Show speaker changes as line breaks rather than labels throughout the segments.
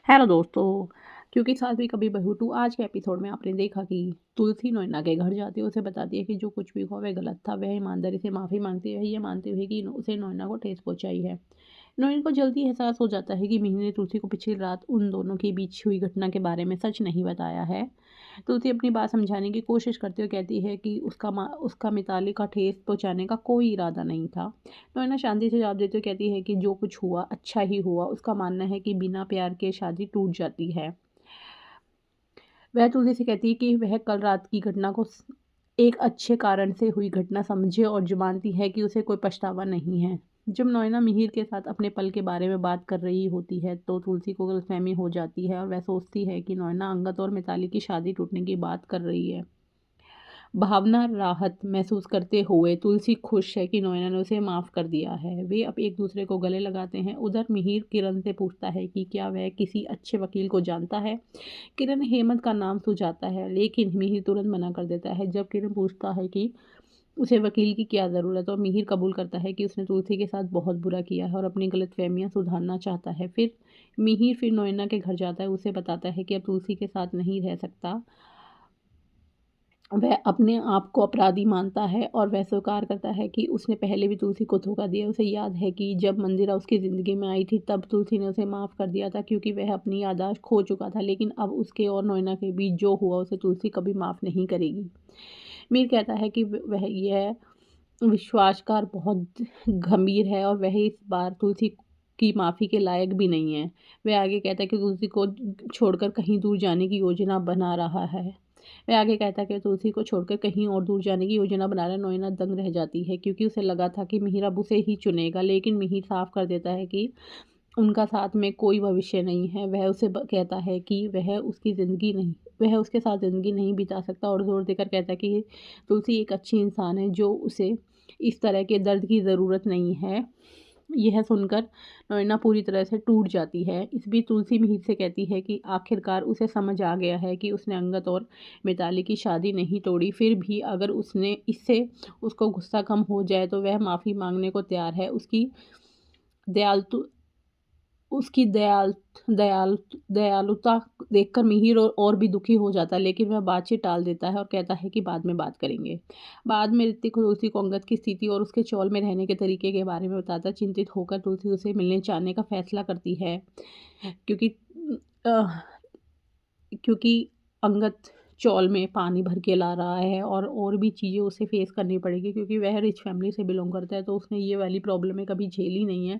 Hello दोस्तों। क्योंकि साध्वी कभी बहू टू आज के एपिसोड में आपने देखा कि तुलसी नोएना के घर जाती है, उसे बताती है कि जो कुछ भी हुआ वह गलत था। वह ईमानदारी से माफ़ी मांगती है, ये मानते हुए कि उसे नोएना को ठेस पहुंचाई है। नोएना को जल्दी एहसास हो जाता है कि मिहिर ने तुलसी को पिछली रात उन दोनों के बीच हुई घटना के बारे में सच नहीं बताया है। तुलसी अपनी बात समझाने की कोशिश करते हुए कहती है कि उसका मिताली का ठेस पहुंचाने का कोई इरादा नहीं था। नोएना शांति से जवाब देते हुए कहती है कि जो कुछ हुआ अच्छा ही हुआ। उसका मानना है कि बिना प्यार के शादी टूट जाती है। वह तुलसी से कहती है कि वह कल रात की घटना को एक अच्छे कारण से हुई घटना समझे और जो मानती है कि उसे कोई पछतावा नहीं है। जब नोएना मिहिर के साथ अपने पल के बारे में बात कर रही होती है तो तुलसी को गलतफहमी हो जाती है और वह सोचती है कि नोएना अंगद और मिताली की शादी टूटने की बात कर रही है। भावना राहत महसूस करते हुए तुलसी खुश है कि नोएना ने उसे माफ़ कर दिया है। वे अब एक दूसरे को गले लगाते हैं। उधर मिहिर किरण से पूछता है कि क्या वह किसी अच्छे वकील को जानता है। किरण हेमंत का नाम सुझाता है लेकिन मिहिर तुरंत मना कर देता है। जब किरण पूछता है कि उसे वकील की क्या ज़रूरत है और मिहिर कबूल करता है कि उसने तुलसी के साथ बहुत बुरा किया है और अपनी गलतफहमियां सुधारना चाहता है। फिर नोएना के घर जाता है, उसे बताता है कि अब तुलसी के साथ नहीं रह सकता। वह अपने आप को अपराधी मानता है और वह स्वीकार करता है कि उसने पहले भी तुलसी को धोखा दिया। उसे याद है कि जब मंदिरा उसकी ज़िंदगी में आई थी तब तुलसी ने उसे माफ़ कर दिया था क्योंकि वह अपनी याददाश्त खो चुका था। लेकिन अब उसके और नोएना के बीच जो हुआ उसे तुलसी कभी माफ़ नहीं करेगी। मीर कहता है कि वह यह विश्वासघात बहुत गंभीर है और वह इस बार तुलसी की माफ़ी के लायक भी नहीं है। वह आगे कहता है कि तुलसी को छोड़कर कहीं दूर जाने की योजना बना रहा है। वह आगे कहता है कि तुलसी को छोड़कर कहीं और दूर जाने की योजना बना रहा है। नोएना दंग रह जाती है क्योंकि उसे लगा था कि मिहिर अब उसे ही चुनेगा, लेकिन मिहिर साफ कर देता है कि उनका साथ में कोई भविष्य नहीं है। वह उसे कहता है कि वह उसके साथ ज़िंदगी नहीं बिता सकता और ज़ोर देकर कहता है कि तुलसी एक अच्छी इंसान है, जो उसे इस तरह के दर्द की ज़रूरत नहीं है। यह सुनकर नोएना पूरी तरह से टूट जाती है। इस बीच तुलसी मिहिर से कहती है कि आखिरकार उसे समझ आ गया है कि उसने अंगद और मिताली की शादी नहीं तोड़ी। फिर भी अगर उसने इससे उसको गुस्सा कम हो जाए तो वह माफ़ी मांगने को तैयार है। दयालु उसकी दयालुता देखकर मिहिर और भी दुखी हो जाता है, लेकिन वह बातचीत टाल देता है और कहता है कि बाद में बात करेंगे। बाद में ऋतिक तुलसी को अंगद की स्थिति और उसके चौल में रहने के तरीके के बारे में बताता है। चिंतित होकर तुलसी उसे मिलने जाने का फैसला करती है क्योंकि अ, क्योंकि अंगद चौल में पानी भर के ला रहा है और भी चीज़ें उसे फेस करनी पड़ेगी क्योंकि वह रिच फैमिली से बिलोंग करता है, तो उसने ये वाली प्रॉब्लमें कभी झेली नहीं है।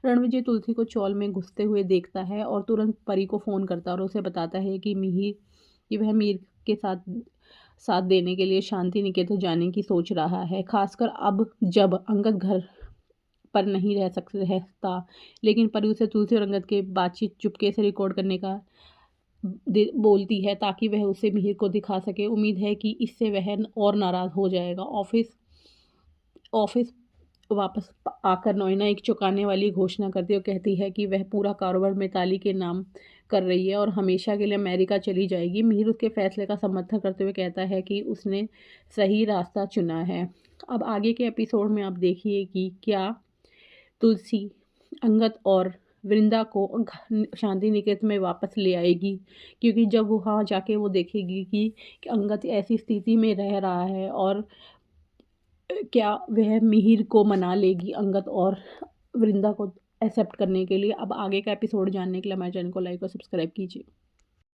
रणविजय तुलसी को चौल में घुसते हुए देखता है और तुरंत परी को फ़ोन करता है और उसे बताता है कि वह मीर के साथ साथ देने के लिए शांति निकेतन जाने की सोच रहा है, खासकर अब जब अंगद घर पर नहीं रहता। लेकिन परी उसे तुलसी और अंगद के बातचीत चुपके से रिकॉर्ड करने का बोलती है ताकि वह उसे मिहिर को दिखा सके। उम्मीद है कि इससे वह और नाराज़ हो जाएगा। ऑफिस वापस आकर नोएना एक चौंकाने वाली घोषणा करती है और कहती है कि वह पूरा कारोबार मिताली के नाम कर रही है और हमेशा के लिए अमेरिका चली जाएगी। मिहिर उसके फैसले का समर्थन करते हुए कहता है कि उसने सही रास्ता चुना है। अब आगे के एपिसोड में आप देखिए कि क्या तुलसी अंगद और वृंदा को शांति निकेतन में वापस ले आएगी, क्योंकि जब वो वहाँ जाके वो देखेगी कि अंगद ऐसी स्थिति में रह रहा है और क्या वह मिहिर को मना लेगी अंगद और वृंदा को एक्सेप्ट करने के लिए। अब आगे का एपिसोड जानने के लिए हमारे चैनल को लाइक और सब्सक्राइब कीजिए।